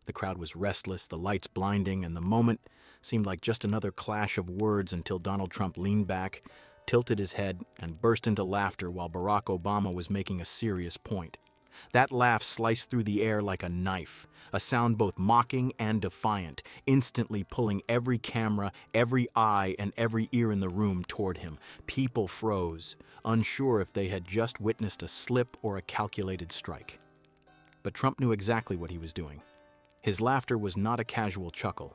The crowd was restless, the lights blinding, and the moment seemed like just another clash of words until Donald Trump leaned back, tilted his head, and burst into laughter while Barack Obama was making a serious point. That laugh sliced through the air like a knife, a sound both mocking and defiant, instantly pulling every camera, every eye, and every ear in the room toward him. People froze, unsure if they had just witnessed a slip or a calculated strike. But Trump knew exactly what he was doing. His laughter was not a casual chuckle.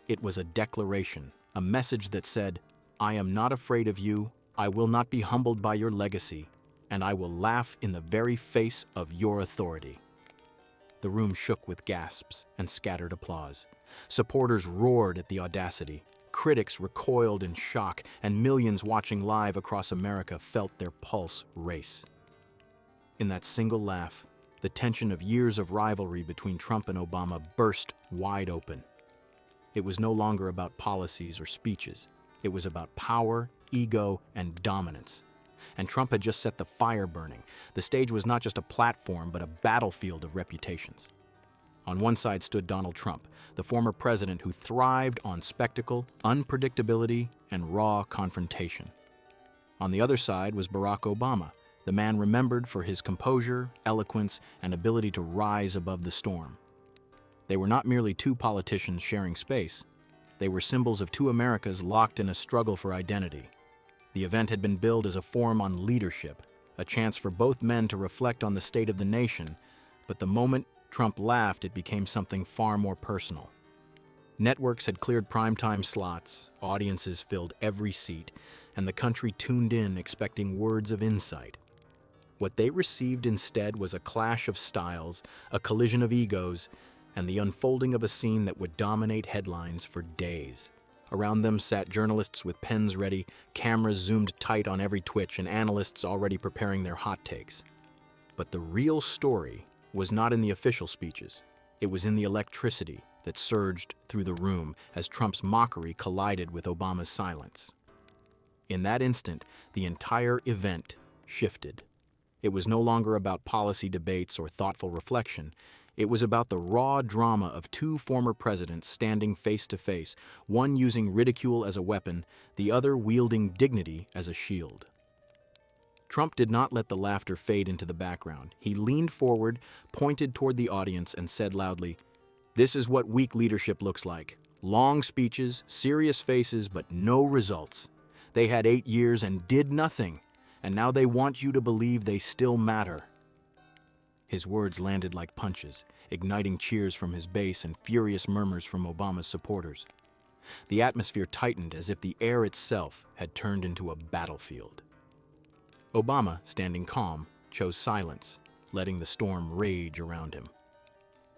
It was a declaration, a message that said, "I am not afraid of you, I will not be humbled by your legacy, and I will laugh in the very face of your authority." The room shook with gasps and scattered applause. Supporters roared at the audacity. Critics recoiled in shock, and millions watching live across America felt their pulse race. In that single laugh, the tension of years of rivalry between Trump and Obama burst wide open. It was no longer about policies or speeches. It was about power, ego, and dominance. And Trump had just set the fire burning. The stage was not just a platform, but a battlefield of reputations. On one side stood Donald Trump, the former president who thrived on spectacle, unpredictability, and raw confrontation. On the other side was Barack Obama, the man remembered for his composure, eloquence, and ability to rise above the storm. They were not merely two politicians sharing space. They were symbols of two Americas locked in a struggle for identity. The event had been billed as a forum on leadership, a chance for both men to reflect on the state of the nation, but the moment Trump laughed, it became something far more personal. Networks had cleared primetime slots, audiences filled every seat, and the country tuned in expecting words of insight. What they received instead was a clash of styles, a collision of egos, and the unfolding of a scene that would dominate headlines for days. Around them sat journalists with pens ready, cameras zoomed tight on every twitch, and analysts already preparing their hot takes. But the real story was not in the official speeches. It was in the electricity that surged through the room as Trump's mockery collided with Obama's silence. In that instant, the entire event shifted. It was no longer about policy debates or thoughtful reflection. It was about the raw drama of two former presidents standing face to face, one using ridicule as a weapon, the other wielding dignity as a shield. Trump did not let the laughter fade into the background. He leaned forward, pointed toward the audience, and said loudly, "This is what weak leadership looks like. Long speeches, serious faces, but no results. They had 8 years and did nothing, and now they want you to believe they still matter." His words landed like punches, igniting cheers from his base and furious murmurs from Obama's supporters. The atmosphere tightened as if the air itself had turned into a battlefield. Obama, standing calm, chose silence, letting the storm rage around him.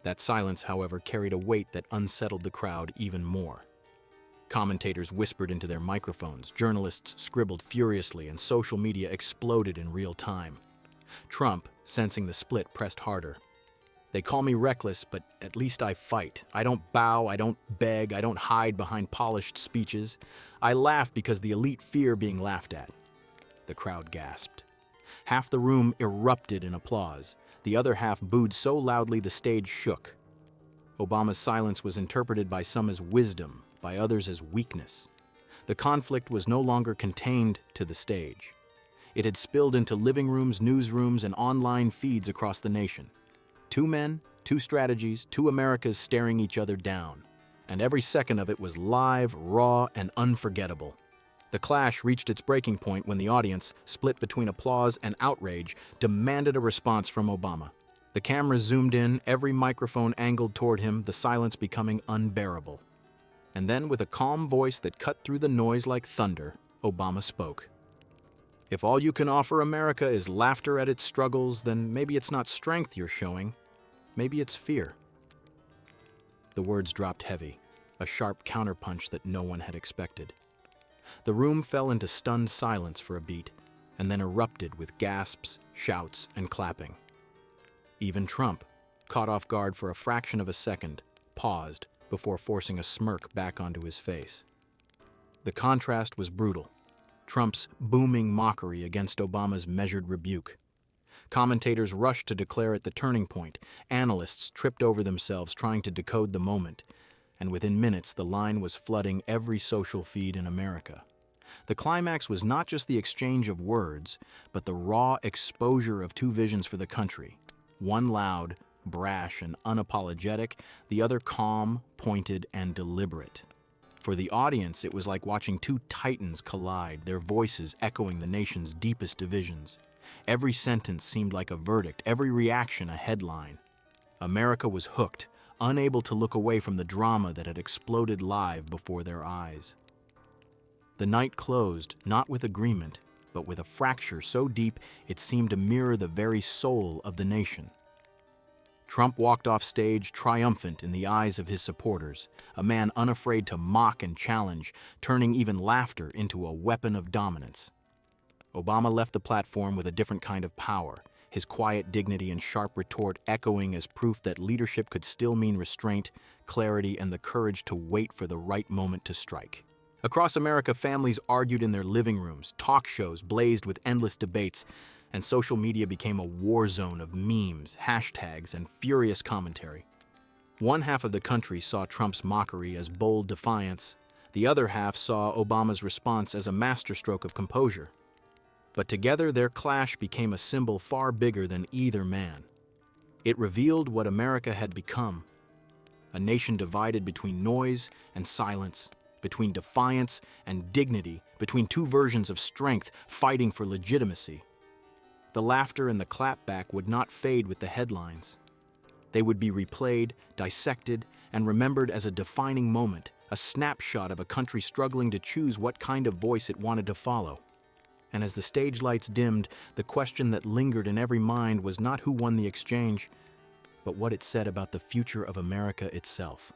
That silence, however, carried a weight that unsettled the crowd even more. Commentators whispered into their microphones, journalists scribbled furiously, and social media exploded in real time. Trump, sensing the split, pressed harder. "They call me reckless, but at least I fight. I don't bow, I don't beg, I don't hide behind polished speeches. I laugh because the elite fear being laughed at." The crowd gasped. Half the room erupted in applause. The other half booed so loudly the stage shook. Obama's silence was interpreted by some as wisdom, by others as weakness. The conflict was no longer contained to the stage. It had spilled into living rooms, newsrooms, and online feeds across the nation. Two men, two strategies, two Americas staring each other down. And every second of it was live, raw, and unforgettable. The clash reached its breaking point when the audience, split between applause and outrage, demanded a response from Obama. The cameras zoomed in, every microphone angled toward him, the silence becoming unbearable. And then, with a calm voice that cut through the noise like thunder, Obama spoke. "If all you can offer America is laughter at its struggles, then maybe it's not strength you're showing. Maybe it's fear." The words dropped heavy, a sharp counterpunch that no one had expected. The room fell into stunned silence for a beat, and then erupted with gasps, shouts, and clapping. Even Trump, caught off guard for a fraction of a second, paused before forcing a smirk back onto his face. The contrast was brutal. Trump's booming mockery against Obama's measured rebuke. Commentators rushed to declare it the turning point. Analysts tripped over themselves trying to decode the moment. And within minutes, the line was flooding every social feed in America. The climax was not just the exchange of words, but the raw exposure of two visions for the country. One loud, brash, and unapologetic, the other calm, pointed, and deliberate. For the audience, it was like watching two titans collide, their voices echoing the nation's deepest divisions. Every sentence seemed like a verdict, every reaction a headline. America was hooked, unable to look away from the drama that had exploded live before their eyes. The night closed, not with agreement, but with a fracture so deep it seemed to mirror the very soul of the nation. Trump walked off stage triumphant in the eyes of his supporters, a man unafraid to mock and challenge, turning even laughter into a weapon of dominance. Obama left the platform with a different kind of power, his quiet dignity and sharp retort echoing as proof that leadership could still mean restraint, clarity, and the courage to wait for the right moment to strike. Across America, families argued in their living rooms, talk shows blazed with endless debates, and social media became a war zone of memes, hashtags, and furious commentary. One half of the country saw Trump's mockery as bold defiance. The other half saw Obama's response as a masterstroke of composure. But together, their clash became a symbol far bigger than either man. It revealed what America had become: a nation divided between noise and silence, between defiance and dignity, between two versions of strength fighting for legitimacy. The laughter and the clapback would not fade with the headlines. They would be replayed, dissected, and remembered as a defining moment, a snapshot of a country struggling to choose what kind of voice it wanted to follow. And as the stage lights dimmed, the question that lingered in every mind was not who won the exchange, but what it said about the future of America itself.